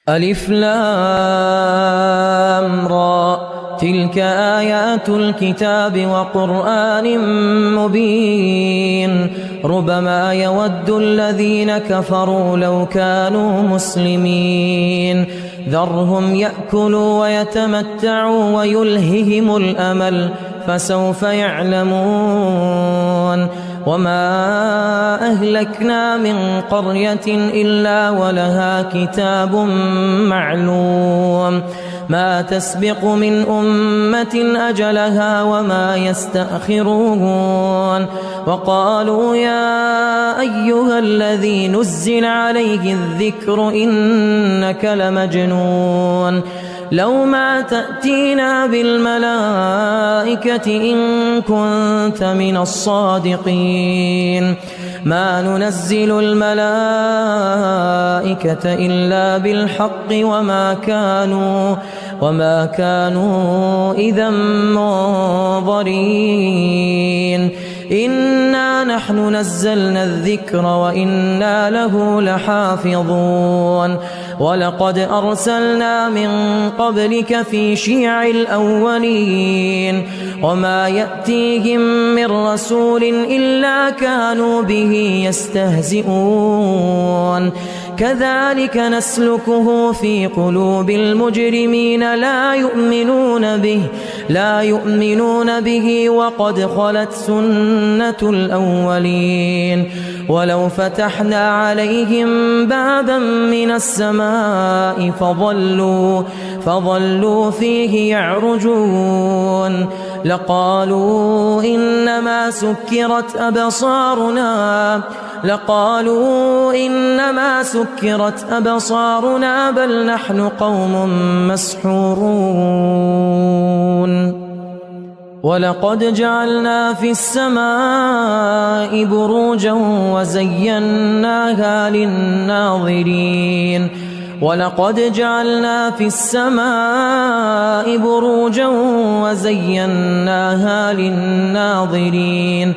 ألف لام را تلك آيات الكتاب وقرآن مبين ربما يود الذين كفروا لو كانوا مسلمين ذرهم يأكلوا ويتمتعوا ويلههم الأمل فسوف يعلمون وما أهلكنا من قرية إلا ولها كتاب معلوم ما تسبق من أمة أجلها وما يستأخرون وقالوا يا أيها الذي نزل عليه الذكر إنك لمجنون لو ما تأتينا بالملائكة إن كنت من الصادقين ما ننزل الملائكة إلا بالحق وما كانوا إذا منظرين إنا نحن نزلنا الذكر وإنا له لحافظون ولقد أرسلنا من قبلك في شيع الأولين وما يأتيهم من رسول إلا كانوا به يستهزئون كذلك نسلكه في قلوب المجرمين لا يؤمنون به وقد خلت سنة الأولين ولو فتحنا عليهم بابا من السماء فظلوا فيه يعرجون لقالوا إنما سكرت أبصارنا بل نحن قوم مسحورون ولقد جعلنا في السماء بروجا وزيناها للناظرين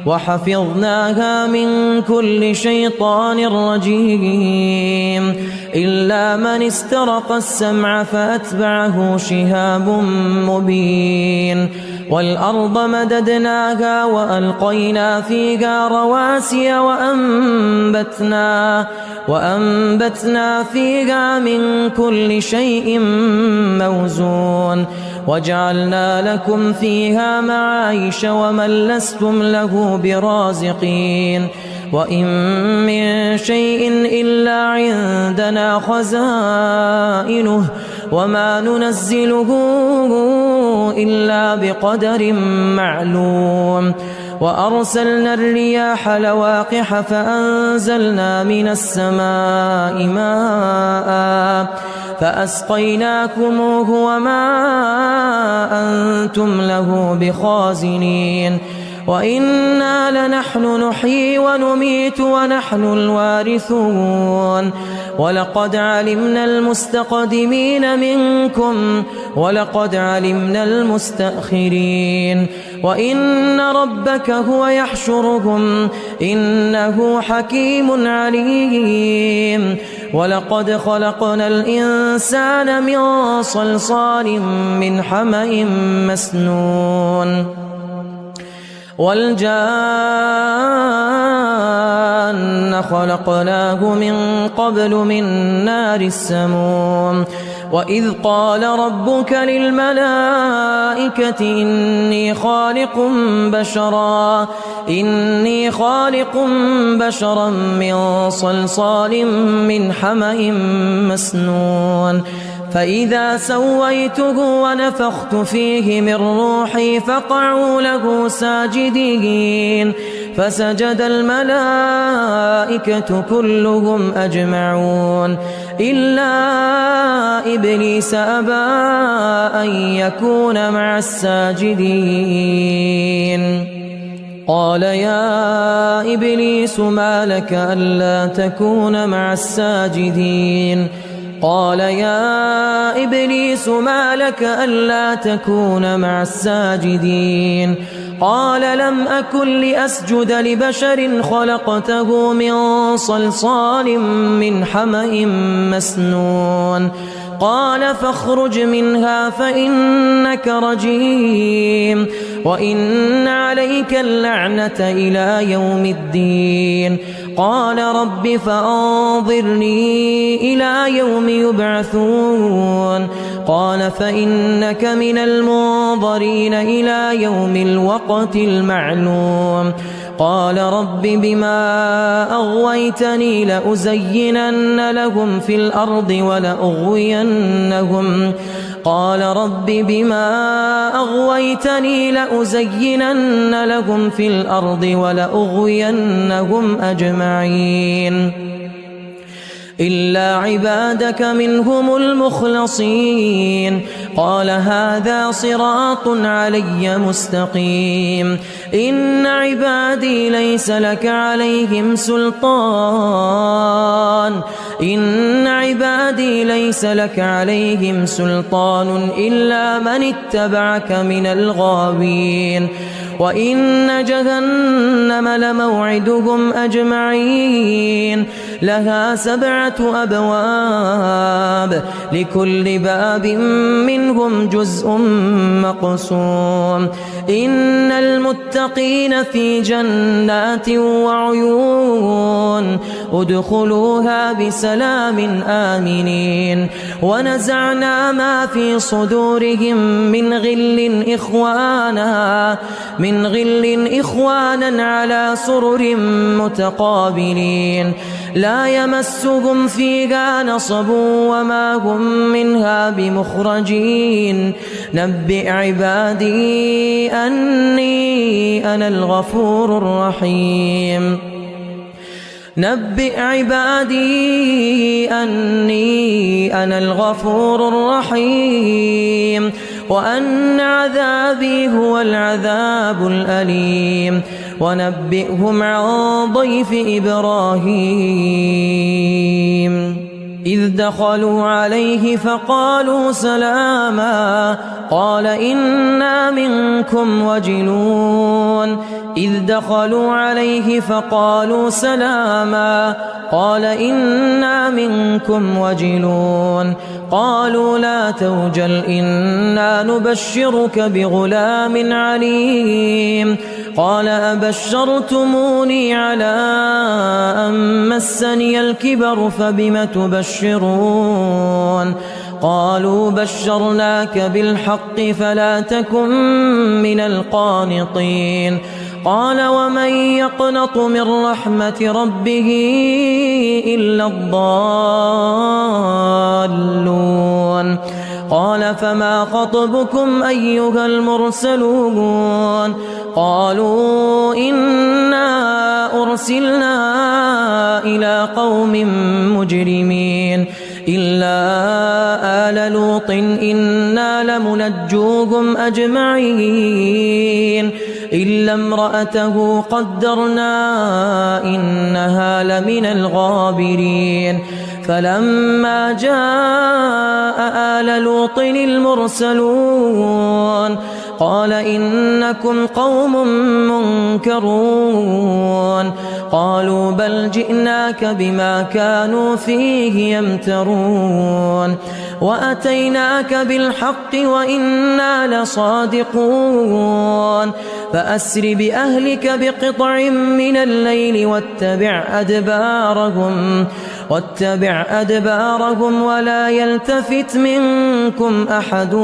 وحفظناها من كل شيطان رجيم إلا من استرق السمع فأتبعه شهاب مبين والأرض مددناها وألقينا فيها رواسي وأنبتنا فيها من كل شيء موزون وجعلنا لكم فيها معايش ومن لستم له برازقين وإن من شيء إلا عندنا خزائنه وما ننزله إلا بقدر معلوم وأرسلنا الرياح لواقح فأنزلنا من السماء ماء فأسقيناكموه وما أنتم له بخازنين وإنا لنحن نحيي ونميت ونحن الوارثون ولقد علمنا المستقدمين منكم ولقد علمنا المستأخرين وإن ربك هو يحشرهم إنه حكيم عليم ولقد خلقنا الإنسان من صلصال من حمأ مسنون والجان خلقناه من قبل من نار السموم وإذ قال ربك للملائكة إني خالق بشرا من صلصال من حمأ مسنون فإذا سويته ونفخت فيه من روحي فقعوا له ساجدين فسجد الملائكة كلهم أجمعون إلا إبليس أبى أن يكون مع الساجدين قال يا إبليس ما لك ألا تكون مع الساجدين قال قال لم أكن لأسجد لبشر خلقته من صلصال من حمأ مسنون قال فاخرج منها فإنك رجيم وإن عليك اللعنة إلى يوم الدين قال رب فأنظرني إلى يوم يبعثون قال فإنك من المنظرين إلى يوم الوقت المعلوم قال رب بما أغويتني لأزينن لهم في الأرض ولأغوينهم قال رب بما أغويتني لأزينن لهم في الأرض ولأغوينهم أجمعين إلا عبادك منهم المخلصين قال هذا صراط علي مستقيم إن عبادي ليس لك عليهم سلطان إلا من اتبعك من الغاوين وإن جهنم لموعدهم أجمعين لها 7 أبواب لكل باب منهم جزء مقسوم إن المتقين في جنات وعيون ادخلوها بسلام آمنين ونزعنا ما في صدورهم من غل إخوانا على سرر متقابلين لا يمسهم فيها نصب وما هم منها بمخرجين نبئ عبادي أني أنا الغفور الرحيم وأن عذابي هو العذاب الأليم ونبئهم عن ضيف إبراهيم إذ دخلوا عليه فقالوا سلاما قال إنا منكم وجلون قالوا لا توجل إنا نبشرك بغلام عليم قال أبشرتموني على أن مسني الكبر فبم تبشرون قالوا بشرناك بالحق فلا تكن من القانطين قال ومن يقنط من رحمة ربه إلا الضالون قال فما خطبكم أيها المرسلون قالوا إنا أرسلنا إلى قوم مجرمين إلا آل لوط إنا لمنجوهم أجمعين إلا امرأته قدرنا إنها لمن الغابرين فلما جاء آل لوط المرسلون قال إنكم قوم منكرون قالوا بل جئناك بما كانوا فيه يمترون وأتيناك بالحق وإنا لصادقون فأسر بأهلك بقطع من الليل واتبع أدبارهم ولا يلتفت منكم أحد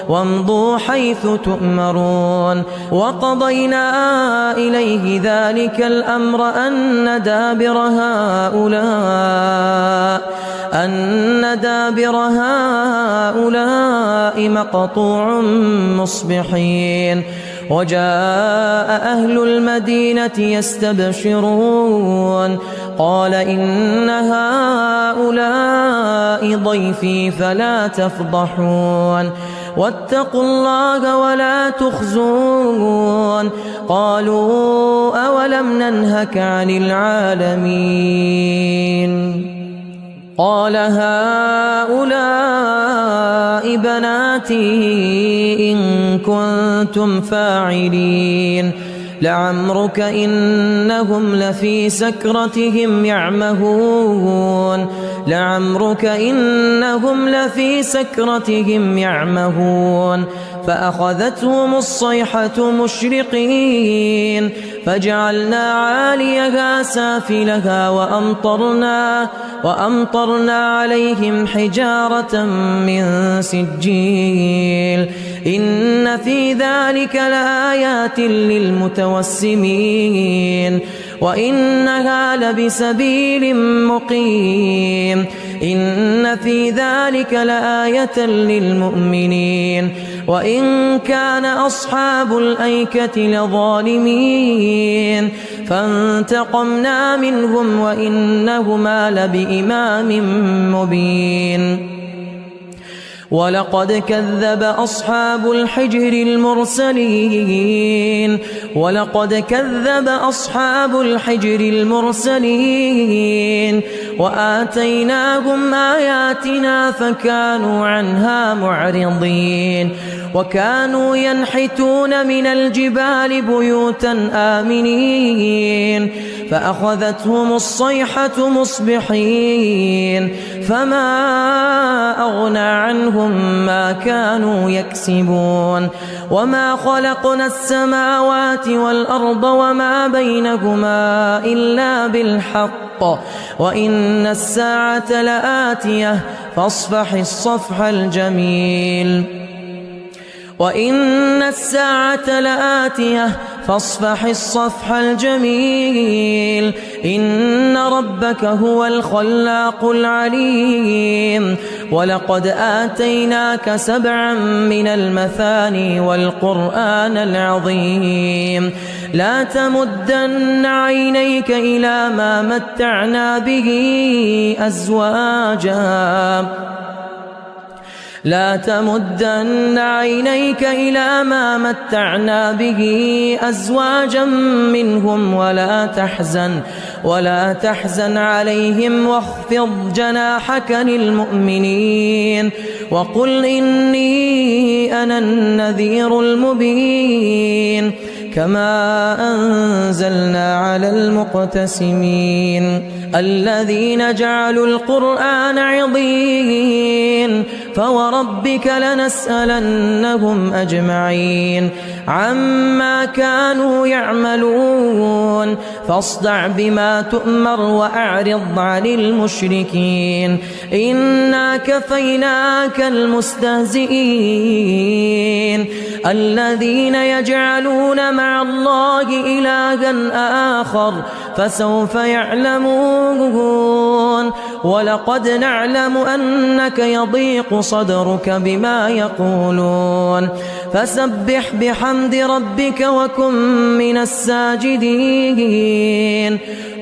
وامضوا حيث تؤمرون وقضينا إليه ذلك الأمر أن دابر هؤلاء مقطوع مصبحين وجاء أهل المدينة يستبشرون قال إن هؤلاء ضيفي فلا تفضحون واتقوا الله ولا تخزون قالوا أولم ننهك عن العالمين قال هؤلاء بناتي إن كنتم فاعلين لعمرك إنهم لفي سكرتهم يعمهون لعمرك إنهم لفي سكرتهم يعمهون فأخذتهم الصيحة مشرقين فجعلنا عاليها سافلها وأمطرنا عليهم حجارة من سجيل إن في ذلك لآيات للمتوسمين وإنها لبسبيل مقيم إن في ذلك لآية للمؤمنين وإن كان أصحاب الأيكة لظالمين فانتقمنا منهم وإنهما لبإمام مبين ولقد كذب أصحاب الحجر المرسلين وآتيناهم آياتنا فكانوا عنها معرضين وكانوا ينحتون من الجبال بيوتا آمنين فأخذتهم الصيحة مصبحين فما أغنى عنهم ما كانوا يكسبون وما خلقنا السماوات والأرض وما بينهما إلا بالحق وإن الساعة لآتية فاصفح الصفح الجميل وإن الساعة لآتية فاصفح الصفح الجميل إن ربك هو الخلاق العليم ولقد آتيناك 7 من المثاني والقرآن العظيم لا تمدن عينيك إلى ما متعنا به أزواجا منهم ولا تحزن عليهم واخفض جناحك للمؤمنين وقل إني أنا النذير المبين كما أنزلنا على المقتسمين الذين جعلوا القرآن عضين فوربك لنسألنهم أجمعين عما كانوا يعملون فاصدع بما تؤمر وأعرض عن المشركين إنا كفيناك المستهزئين الذين يجعلون مع الله إلها آخر فسوف يعلمون ولقد نعلم أنك يضيق صدرك بما يقولون فسبح بحمد ربك وكن من الساجدين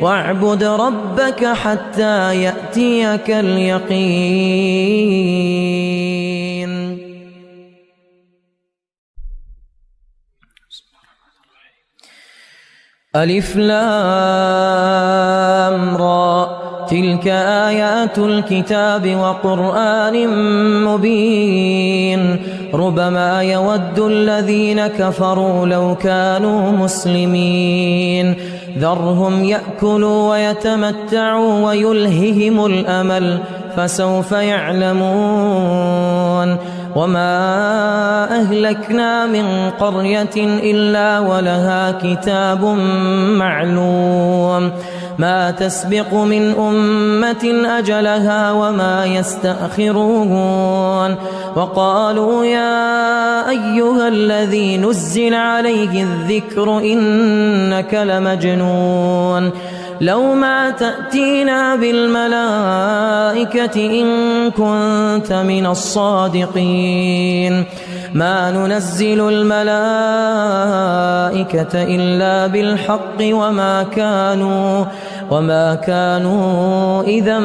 واعبد ربك حتى يأتيك اليقين. ألف لام را تلك آيات الكتاب وقرآن مبين ربما يود الذين كفروا لو كانوا مسلمين ذرهم يأكلوا ويتمتعوا ويلههم الأمل فسوف يعلمون وما أهلكنا من قرية إلا ولها كتاب معلوم ما تسبق من أمة أجلها وما يستأخرون وقالوا يا أيها الذي نزل عليه الذكر إنك لمجنون لو ما تأتينا بالملائكة إن كنت من الصادقين ما ننزل الملائكة إلا بالحق وما كانوا إذا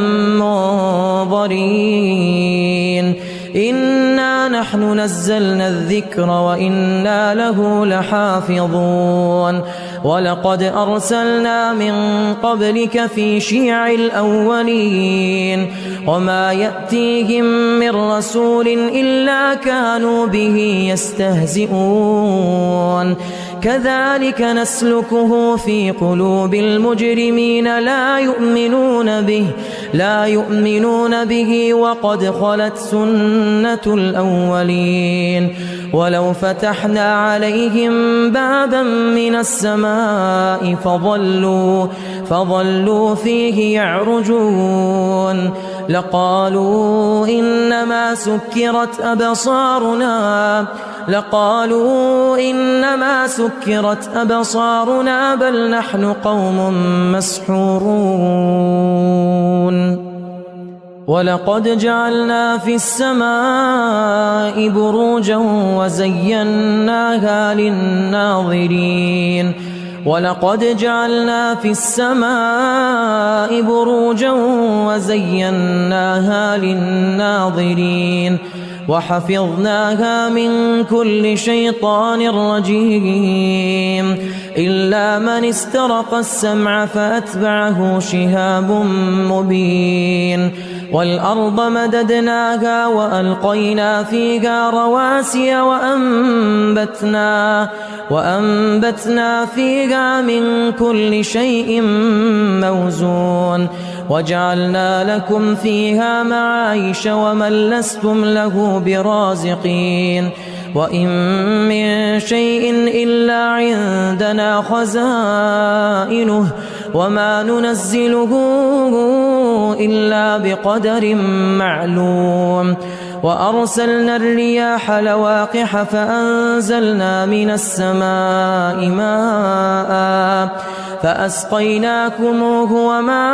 منظرين إنا نحن نزلنا الذكر وإنا له لحافظون ولقد أرسلنا من قبلك في شيع الأولين وما يأتيهم من رسول إلا كانوا به يستهزئون كذلك نسلكه في قلوب المجرمين لا يؤمنون به وقد خلت سنة الأولين ولو فتحنا عليهم بابا من السماء فظلوا فيه يعرجون لقالوا إنما سكرت أبصارنا بل نحن قوم مسحورون ولقد جعلنا في السماء بروجا وزيناها للناظرين وحفظناها من كل شيطان رجيم إلا من استرق السمع فأتبعه شهاب مبين والأرض مددناها وألقينا فيها رواسي وأنبتنا فيها من كل شيء موزون وجعلنا لكم فيها معايش ومن لستم له برازقين وإن من شيء إلا عندنا خزائنه وما ننزله إلا بقدر معلوم وأرسلنا الرياح لواقح فأنزلنا من السماء ماء فأسقيناكموه وما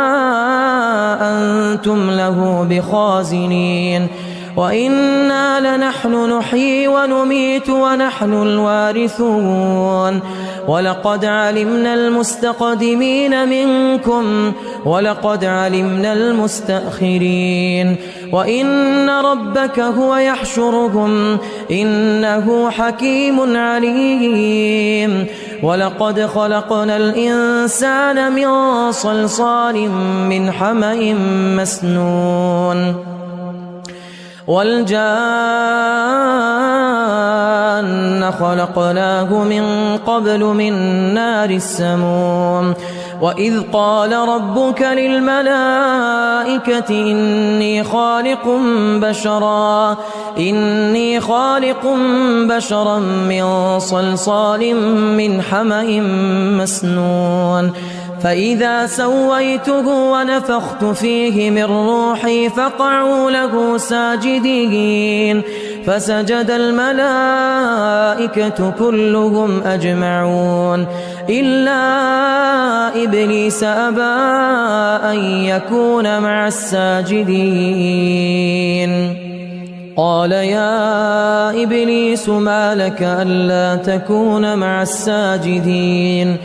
أنتم له بخازنين وإنا لنحن نحيي ونميت ونحن الوارثون ولقد علمنا المستقدمين منكم ولقد علمنا المستأخرين وإن ربك هو يحشرهم إنه حكيم عليم ولقد خلقنا الإنسان من صلصال من حمأ مسنون والجان خلقناه من قبل من نار السموم وإذ قال ربك للملائكة إني خالق بشرا من صلصال من حمأ مسنون فإذا سويته ونفخت فيه من روحي فقعوا له ساجدين فسجد الملائكة كلهم أجمعون إلا إبليس أبى أن يكون مع الساجدين قال يا إبليس ما لك ألا تكون مع الساجدين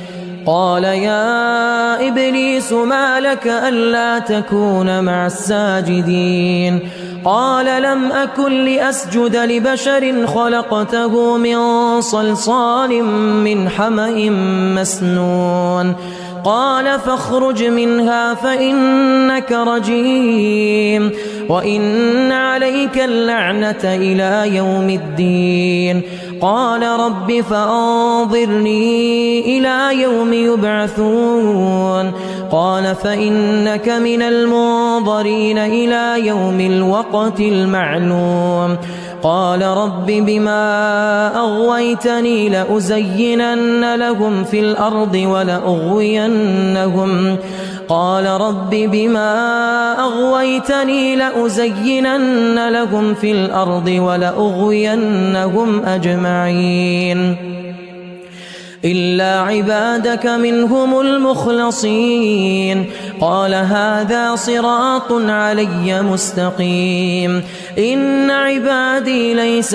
قال يا إبليس ما لك ألا تكون مع الساجدين قال لم أكن لأسجد لبشر خلقته من صلصال من حمأ مسنون قال فاخرج منها فإنك رجيم وإن عليك اللعنة إلى يوم الدين قال رب فأنظرني إلى يوم يبعثون قال فإنك من المنظرين إلى يوم الوقت المعلوم قال رب بما أغويتني لأزينن لهم في الأرض ولأغوينهم قال رب بما أغويتني لأزينن لهم في الأرض ولأغوينهم أجمعين إلا عبادك منهم المخلصين قال هذا صراط علي مستقيم إن عبادي ليس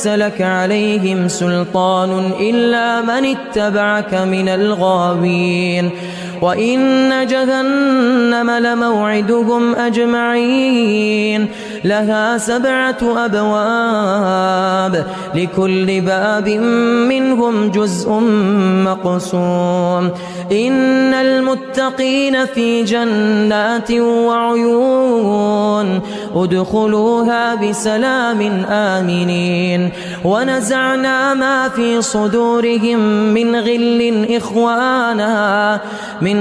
لك عليهم سلطان إلا من اتبعك من الغاوين وإن جهنم لموعدهم أجمعين لها 7 أبواب لكل باب منهم جزء مقسوم إن المتقين في جنات وعيون ادخلوها بسلام آمنين ونزعنا ما في صدورهم من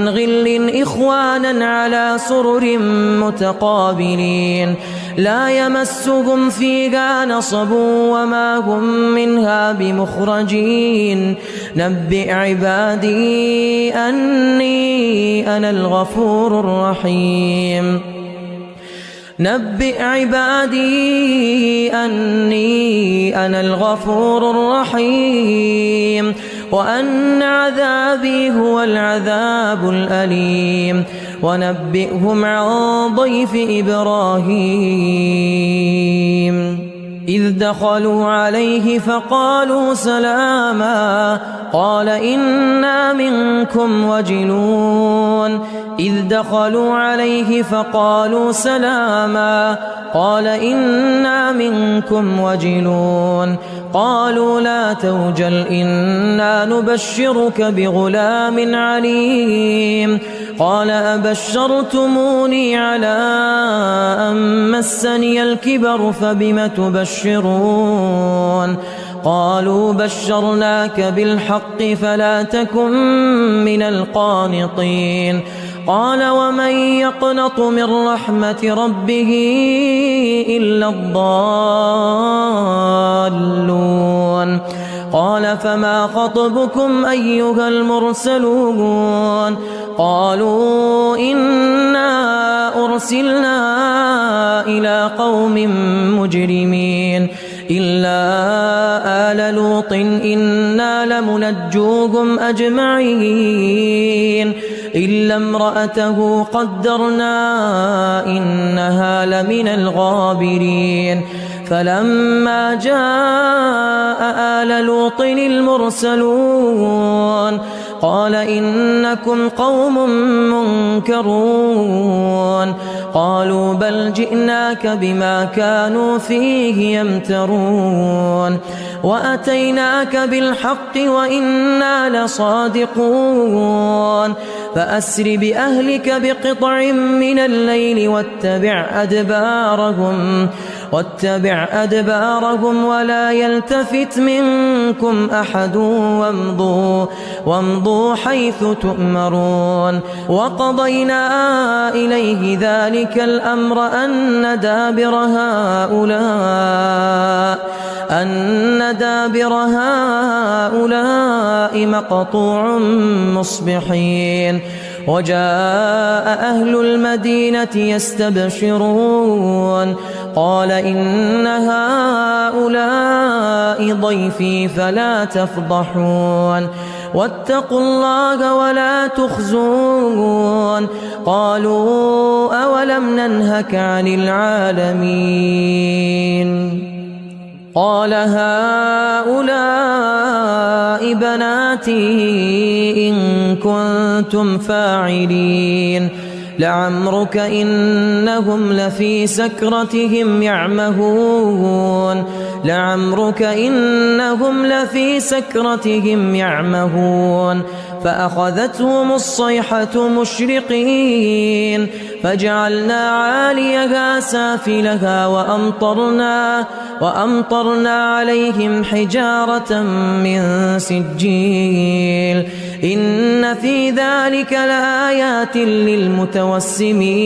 غل إخوانا على سرر متقابلين لا يمسهم فيها نصب وما هم منها بمخرجين نبئ عبادي أني أنا الغفور الرحيم نبئ عبادي أني أنا الغفور الرحيم وأن عذابي هو العذاب الأليم ونبئهم عن ضيف إبراهيم إذ دخلوا عليه فقالوا سلاما قال إنا منكم وجلون إذ دخلوا عليه فقالوا سلاما قال إنا منكم وجلون قالوا لا توجل إنا نبشرك بغلام عليم قال أبشرتموني على أن مسني الكبر فبم تبشرون قالوا بشرناك بالحق فلا تكن من القانطين قال ومن يقنط من رحمة ربه إلا الضالون قال فما خطبكم أيها المرسلون قالوا إنا أرسلنا إلى قوم مجرمين إلا آل لوط إنا لمنجوهم أجمعين إلا امرأته قدرنا إنها لمن الغابرين فلما جاء آل لوط المرسلون قال إنكم قوم منكرون قالوا بل جئناك بما كانوا فيه يمترون وأتيناك بالحق وإنا لصادقون فأسر بأهلك بقطع من الليل واتبع أدبارهم ولا يلتفت منكم أحد وامضوا حيث تؤمرون وقضينا إليه ذلك الأمر أن دابر هؤلاء مقطوع مصبحين وجاء أهل المدينة يستبشرون قال إن هؤلاء ضيفي فلا تفضحون واتقوا الله ولا تخزون قالوا أولم ننهك عن العالمين قال هؤلاء بناتي إن كنتم فاعلين لعمرك إنهم لفي سكرتهم يعمهون فأخذتهم الصيحة مشرقين فجعلنا عاليها سافلها وأمطرنا عليهم حجارة من سجيل إن في ذلك لآيات للمتوسمين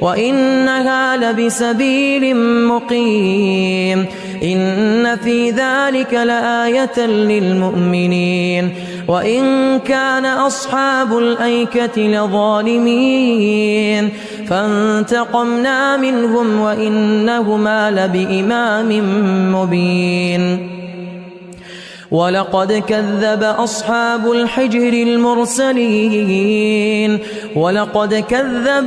وإنها لبسبيل مقيم إن في ذلك لآية للمؤمنين وإن كان أصحاب الأيكة لظالمين فانتقمنا منهم وإنهما لبإمام مبين ولقد كذب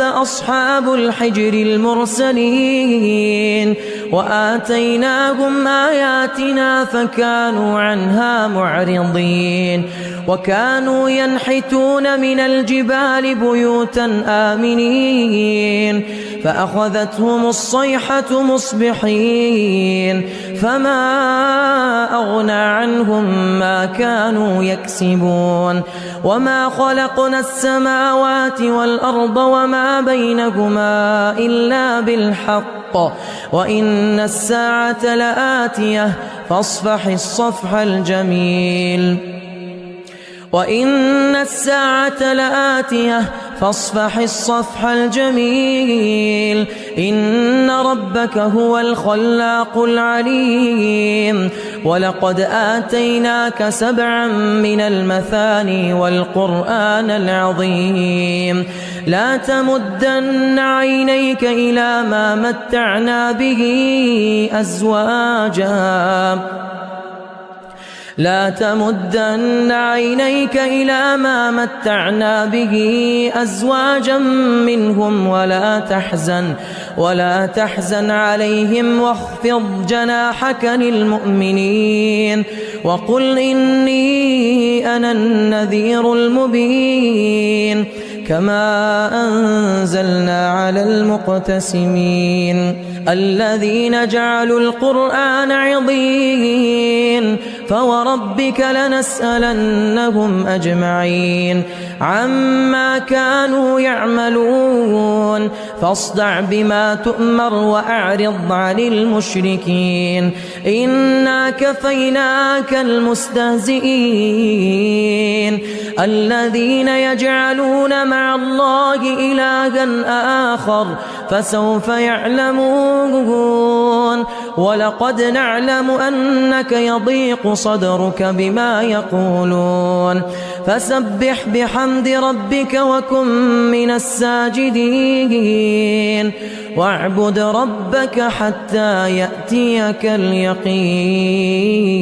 أصحاب الحجر المرسلين وآتيناهم آياتنا فكانوا عنها معرضين وكانوا ينحتون من الجبال بيوتا آمنين فأخذتهم الصيحة مصبحين فما أغنى عنهم ما كانوا يكسبون وما خلقنا السماوات والأرض وما بينهما إلا بالحق وإن الساعة لآتية فاصفح الصفح الجميل إن ربك هو الخلاق العليم ولقد آتيناك 7 من المثاني والقرآن العظيم لا تمدن عينيك إلى ما متعنا به أزواجا منهم ولا تحزن عليهم واخفض جناحك للمؤمنين وقل إني أنا النذير المبين كما أنزلنا على المقتسمين الذين جعلوا القرآن عضين فوربك لنسألنهم أجمعين عما كانوا يعملون فاصدع بما تؤمر وأعرض عن المشركين إنا كفيناك المستهزئين الذين يجعلون مع الله إلها آخر فسوف يعلمون ولقد نعلم أنك يضيق صدرك بما يقولون فسبح بحمد ربك وكن من الساجدين واعبد ربك حتى يأتيك اليقين.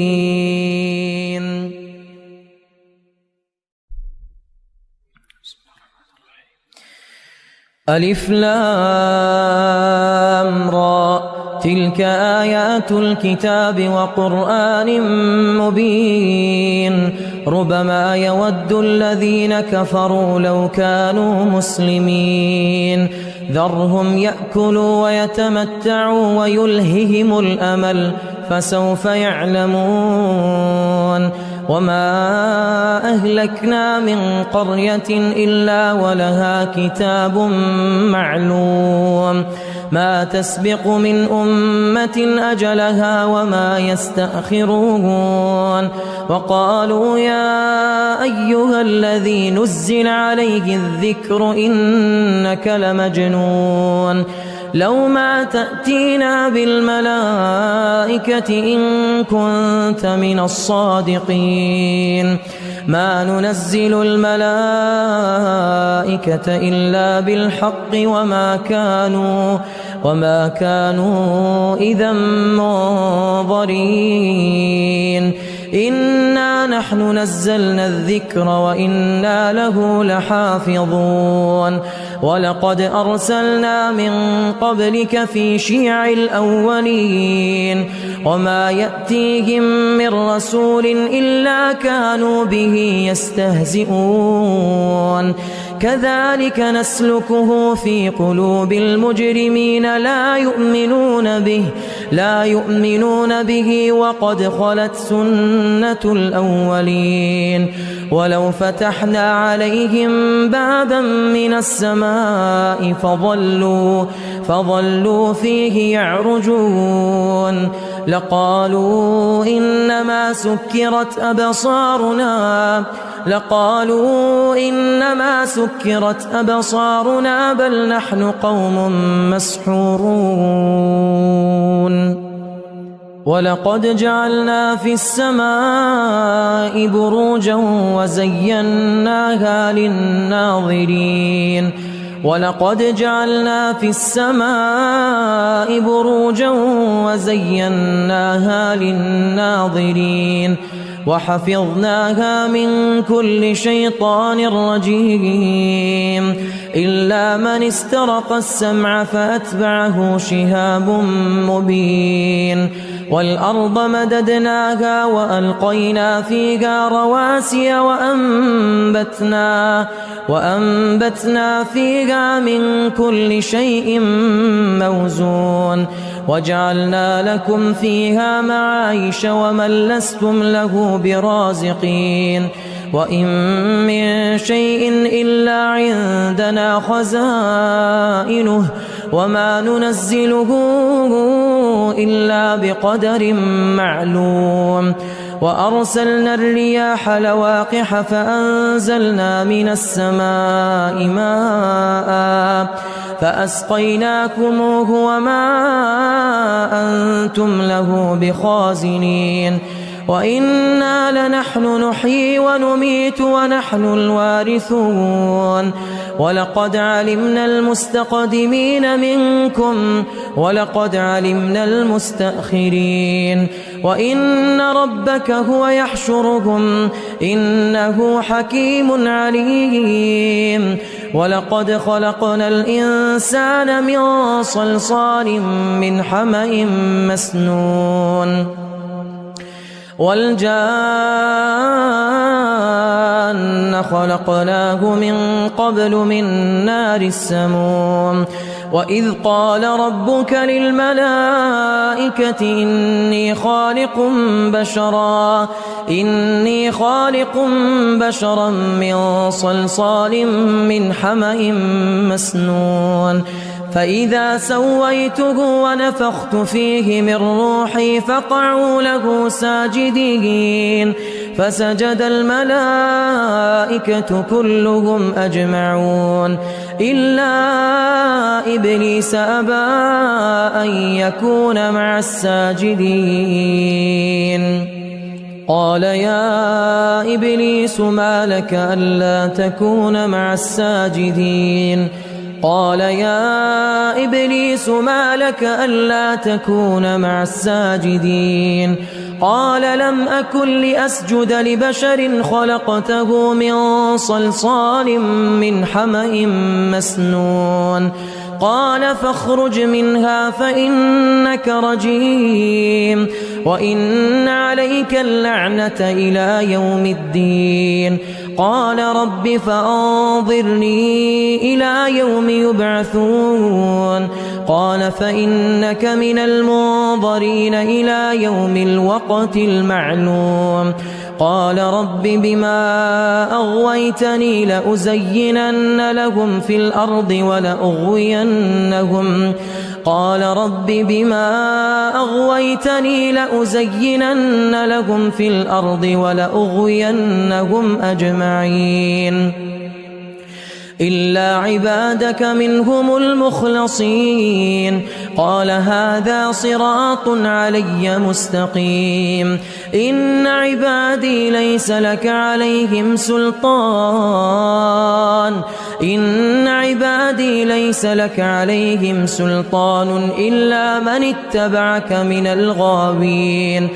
ألف لام را تلك آيات الكتاب وقرآن مبين ربما يود الذين كفروا لو كانوا مسلمين ذرهم يأكلوا ويتمتعوا ويلههم الأمل فسوف يعلمون وما أهلكنا من قرية إلا ولها كتاب معلوم ما تسبق من أمة أجلها وما يستأخرون وقالوا يا أيها الذي نزل عليه الذكر إنك لمجنون لو ما تأتينا بالملائكة إن كنت من الصادقين ما ننزل الملائكة إلا بالحق وما كانوا إذا منظرين إنا نحن نزلنا الذكر وإنا له لحافظون ولقد أرسلنا من قبلك في شيع الأولين وما يأتيهم من رسول إلا كانوا به يستهزئون كذلك نسلكه في قلوب المجرمين لا يؤمنون به وقد خلت سنة الأولين ولو فتحنا عليهم بابا من السماء فظلوا فيه يعرجون لقالوا إنما سكرت أبصارنا بل نحن قوم مسحورون ولقد جعلنا في السماء بروجا وزيناها للناظرين ولقد جعلنا في السماء بروجا وزيناها للناظرين وحفظناها من كل شيطان رجيم إلا من استرق السمع فأتبعه شهاب مبين والأرض مددناها وألقينا فيها رواسي وأنبتنا فيها من كل شيء موزون وجعلنا لكم فيها معايش ومن لستم له برازقين وإن من شيء إلا عندنا خزائنه وما ننزله إلا بقدر معلوم وأرسلنا الرياح لواقح فأنزلنا من السماء ماء فأسقيناكموه وما أنتم له بخازنين وإنا لنحن نحيي ونميت ونحن الوارثون ولقد علمنا المستقدمين منكم ولقد علمنا المستأخرين وإن ربك هو يحشرهم إنه حكيم عليم ولقد خلقنا الإنسان من صلصال من حمأ مسنون والجان خلقناه من قبل من نار السموم وإذ قال ربك للملائكة إني خالق بشرا من صلصال من حمأ مسنون فإذا سويته ونفخت فيه من روحي فقعوا له ساجدين فسجد الملائكة كلهم أجمعون إلا إبليس أبى أن يكون مع الساجدين قال يا إبليس ما لك ألا تكون مع الساجدين قال يا إبليس ما لك ألا تكون مع الساجدين قال لم أكن لأسجد لبشر خلقته من صلصال من حمأ مسنون قال فاخرج منها فإنك رجيم وإن عليك اللعنة إلى يوم الدين قال رب فأنظرني إلى يوم يبعثون قال فإنك من المنظرين إلى يوم الوقت المعلوم قال رب بما أغويتني لأزينن لهم في الأرض ولأغوينهم قال رب بما أغويتني لأزينن لهم في الأرض ولأغوينهم أجمعين إلا عبادك منهم المخلصين قال هذا صراط علي مستقيم إن عبادي ليس لك عليهم سلطان إلا من اتبعك من الغاوين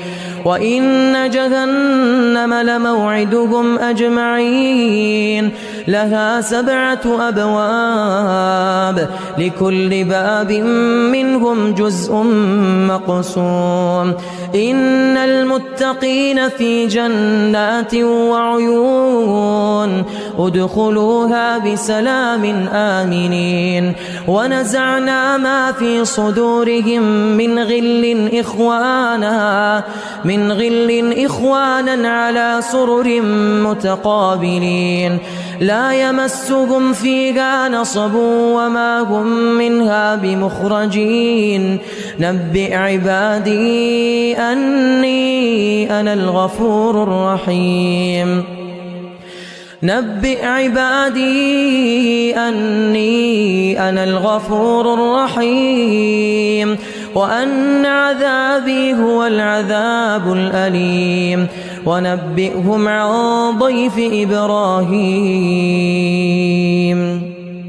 وإن جهنم لموعدهم أجمعين لها 7 أبواب لكل باب منهم جزء مقسوم إن المتقين في جنات وعيون ادخلوها بسلام آمنين ونزعنا ما في صدورهم من غل إخوانا على سرر متقابلين لا يمسهم فيها نصب وما هم منها بمخرجين نبئ عبادي أني أنا الغفور الرحيم نبئ عبادي أني أنا الغفور الرحيم وأن عذابي هو العذاب الأليم ونبئهم عن ضيف إبراهيم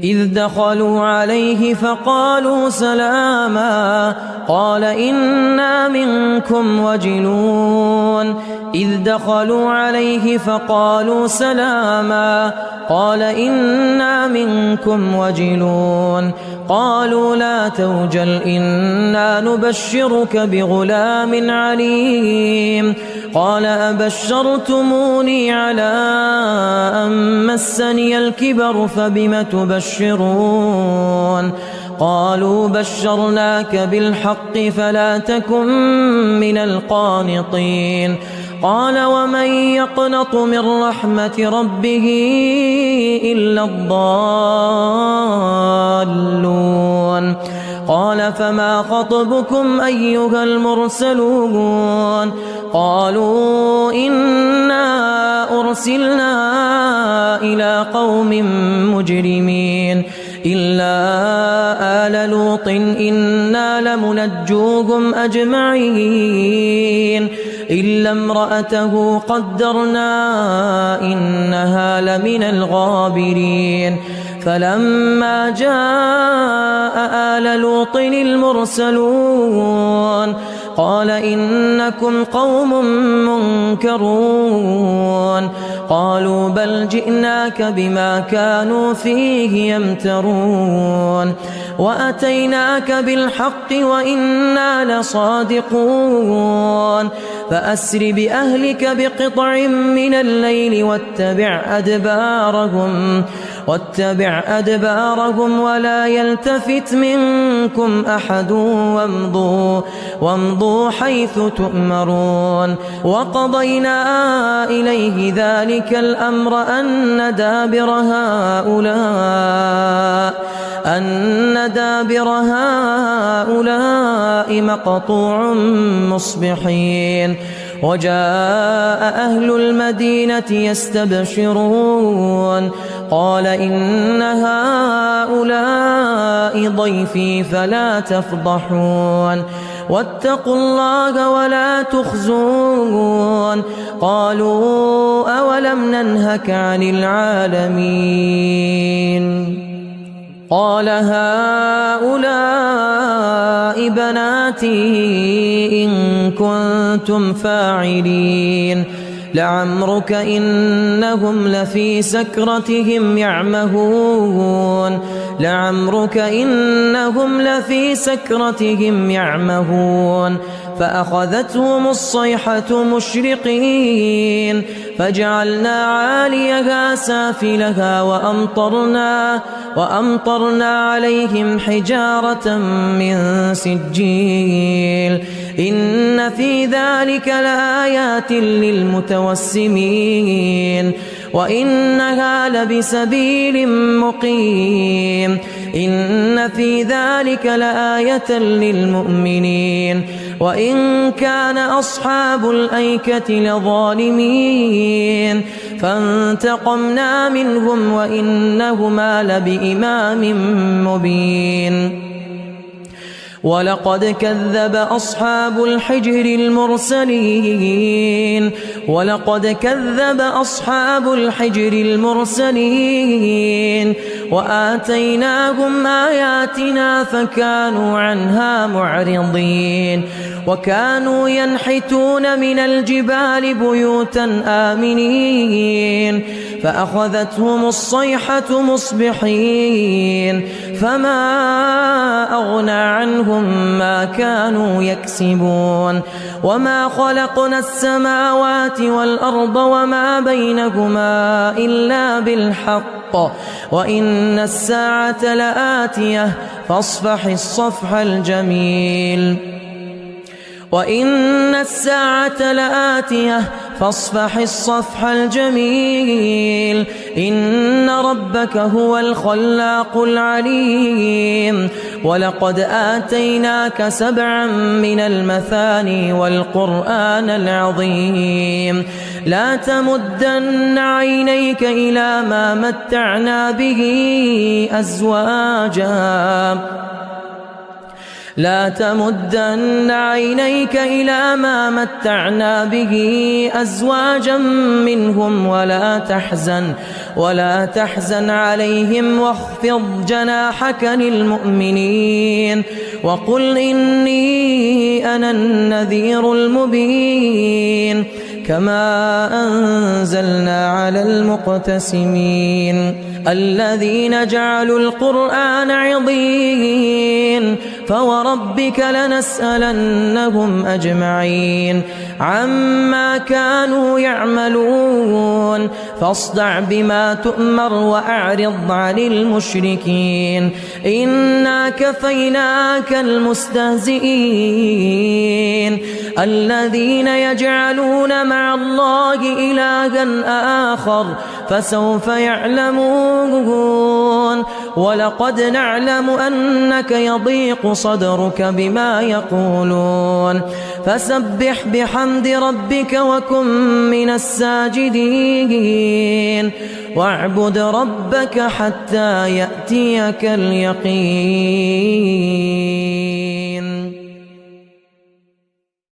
إذ دخلوا عليه فقالوا سلاما قال إنا منكم وجلون إذ دخلوا عليه فقالوا سلاما قال إنا منكم وجلون قالوا لا توجل إنا نبشرك بغلام عليم قال أبشرتموني على أن مسني الكبر فبم تبشرون قالوا بشرناك بالحق فلا تكن من القانطين قال ومن يقنط من رحمة ربه إلا الضالون قال فما خطبكم أيها المرسلون قالوا إنا أرسلنا إلى قوم مجرمين إلا آل لوط إنا لمنجوهم أجمعين إلا امرأته قدرنا إنها لمن الغابرين فلما جاء آل لوط المرسلون قال إنكم قوم منكرون قالوا بل جئناك بما كانوا فيه يمترون وأتيناك بالحق وإنا لصادقون فأسر بأهلك بقطع من الليل واتبع أدبارهم ولا يلتفت منكم أحد وامضوا حيث تؤمرون وقضينا إليه ذلك الأمر أن دابر هؤلاء مقطوع مصبحين وجاء أهل المدينة يستبشرون قال إن هؤلاء ضيفي فلا تفضحون واتقوا الله ولا تخزون قالوا أولم ننهك عن العالمين قال هؤلاء بناتي إن كنتم فاعلين لعمرك إنهم لفي سكرتهم يعمهون فأخذتهم الصيحة مشرقين فجعلنا عاليها سافلها وأمطرنا عليهم حجارة من سجيل إن في ذلك لآيات للمتوسمين وإنها لبسبيل مقيم إن في ذلك لآية للمؤمنين وإن كان أصحاب الأيكة لظالمين فانتقمنا منهم وإنهما لبإمام مبين ولقد كذب أصحاب الحجر المرسلين وآتيناهم آياتنا فكانوا عنها معرضين وكانوا ينحتون من الجبال بيوتا آمنين فأخذتهم الصيحة مصبحين فما أغنى عنهم ما كانوا يكسبون وما خلقنا السماوات والأرض وما بينهما إلا بالحق وإن الساعة لآتية فاصفح الصفح الجميل إن ربك هو الخلاق العليم ولقد آتيناك 7 من المثاني والقرآن العظيم لا تمدن عينيك إلى ما متعنا به لا تمدن عينيك إلى ما متعنا به أزواجا منهم ولا تحزن عليهم واخفض جناحك للمؤمنين وقل إني أنا النذير المبين كما أنزلنا على المقتسمين الذين جعلوا القرآن عضين فوربك لنسألنهم أجمعين عما كانوا يعملون فاصدع بما تؤمر وأعرض عن المشركين إنا كفيناك المستهزئين الذين يجعلون مع الله إلها آخر فسوف يعلمون ولقد نعلم أنك يضيق صدرك بما يقولون فسبح بحمد ربك وكن من الساجدين واعبد ربك حتى يأتيك اليقين.